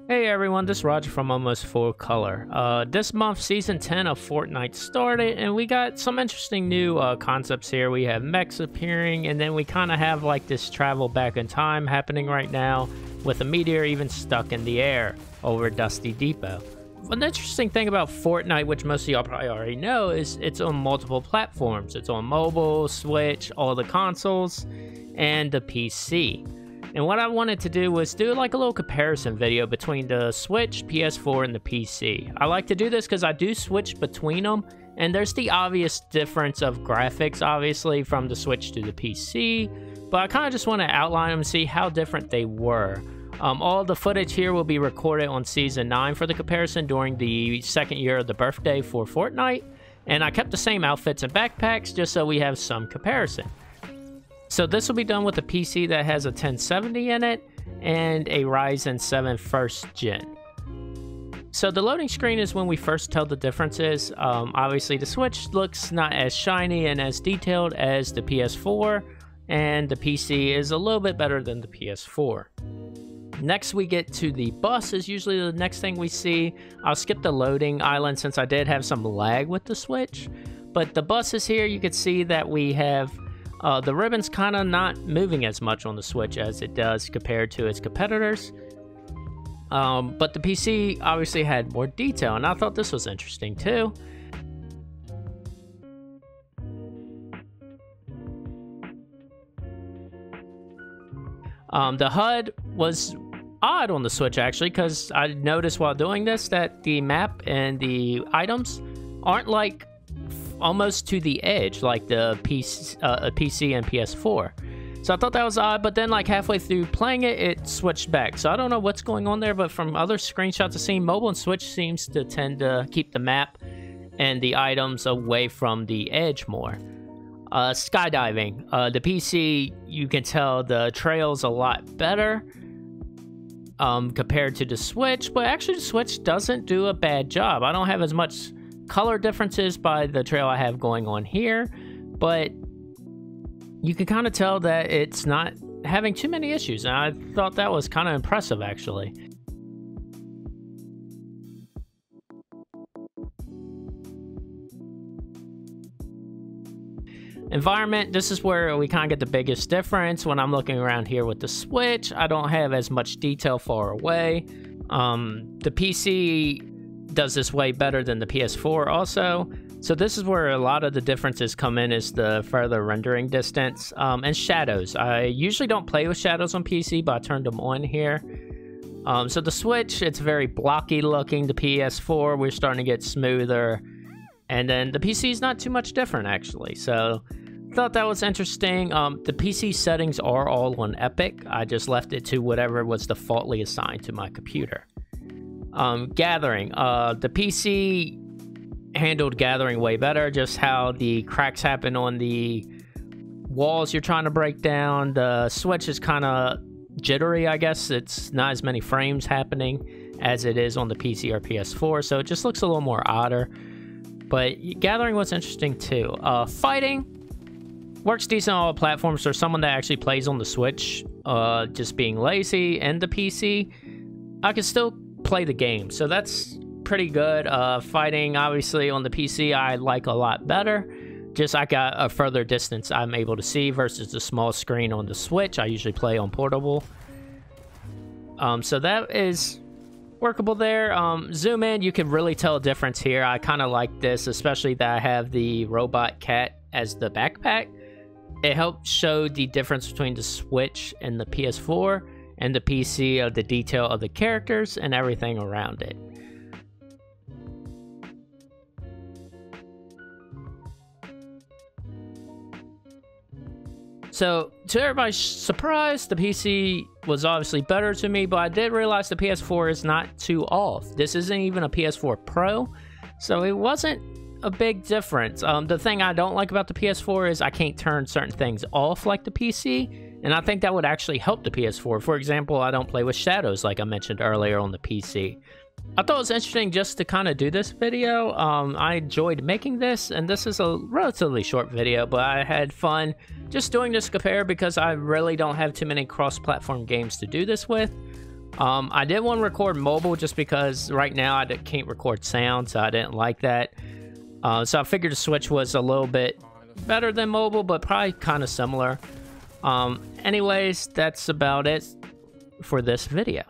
Hey everyone, this is Roger from Almost Full Color. This month, Season 10 of Fortnite started, and we got some interesting new concepts here. We have mechs appearing, and then we kind of have like this travel back in time happening right now, with a meteor even stuck in the air over Dusty Depot. An interesting thing about Fortnite, which most of y'all probably already know, is it's on multiple platforms. It's on mobile, Switch, all the consoles, and the PC. And what I wanted to do was do like a little comparison video between the Switch, PS4, and the PC. I like to do this because I do switch between them, and there's the obvious difference of graphics, obviously, from the Switch to the PC, but I kind of just want to outline them and see how different they were. All the footage here will be recorded on Season 9 for the comparison during the second year of the birthday for Fortnite, and I kept the same outfits and backpacks just so we have some comparison. So this will be done with a PC that has a 1070 in it and a Ryzen 7 first gen. So the loading screen is when we first tell the differences. Obviously the Switch looks not as shiny and as detailed as the PS4, and the PC is a little bit better than the PS4. Next we get to the bus is usually the next thing we see. I'll skip the loading island since I did have some lag with the Switch. But the bus is here. You can see that we have the ribbon's kind of not moving as much on the Switch as it does compared to its competitors. But the PC obviously had more detail, and I thought this was interesting too. The HUD was odd on the Switch actually, because I noticed while doing this that the map and the items aren't like almost to the edge like the PC and PS4. So I thought that was odd, but then like halfway through playing it, it switched back. So I don't know what's going on there, but from other screenshots I've seen, mobile and Switch seems to tend to keep the map and the items away from the edge more. Skydiving. The PC, you can tell the trail's a lot better compared to the Switch, but actually the Switch doesn't do a bad job. I don't have as much color differences by the trail I have going on here, but you can kind of tell that it's not having too many issues, and I thought that was kind of impressive actually. Environment, this is where we kind of get the biggest difference. When I'm looking around here with the Switch, I don't have as much detail far away. The PC does this way better than the PS4 also. So this is where a lot of the differences come in, is the further rendering distance and shadows. I usually don't play with shadows on PC, but I turned them on here. So the Switch, it's very blocky looking. The PS4, we're starting to get smoother. And then the PC is not too much different actually. So thought that was interesting. The PC settings are all on Epic. I just left it to whatever was defaultly assigned to my computer. Gathering. The PC handled gathering way better, just how the cracks happen on the walls you're trying to break down. The Switch is kind of jittery, I guess. It's not as many frames happening as it is on the PC or PS4, so it just looks a little more odder. But gathering was interesting too. Fighting works decent on all platforms. For someone that actually plays on the Switch, just being lazy, and the PC, I can still play the game, so that's pretty good. Fighting obviously on the PC I like a lot better. Just I got a further distance I'm able to see versus the small screen on the Switch. I usually play on portable. So that is workable there. Zoom in, you can really tell a difference here. I kind of like this, especially that I have the robot cat as the backpack. It helps show the difference between the Switch and the PS4 and the PC, of the detail of the characters and everything around it. So, to everybody's surprise, the PC was obviously better to me, but I did realize the PS4 is not too off. This isn't even a PS4 Pro, so it wasn't a big difference. The thing I don't like about the PS4 is I can't turn certain things off like the PC, and I think that would actually help the PS4. For example, I don't play with shadows like I mentioned earlier on the PC. I thought it was interesting just to kind of do this video. I enjoyed making this, and this is a relatively short video, but I had fun just doing this compare because I really don't have too many cross-platform games to do this with. I did want to record mobile just because right now I can't record sound, so I didn't like that. So I figured the Switch was a little bit better than mobile, but probably kind of similar. Anyways, that's about it for this video.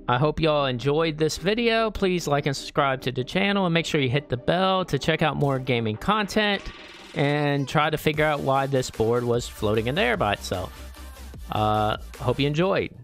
I hope y'all enjoyed this video. Please like and subscribe to the channel, and make sure you hit the bell to check out more gaming content and try to figure out why this board was floating in the air by itself. Hope you enjoyed.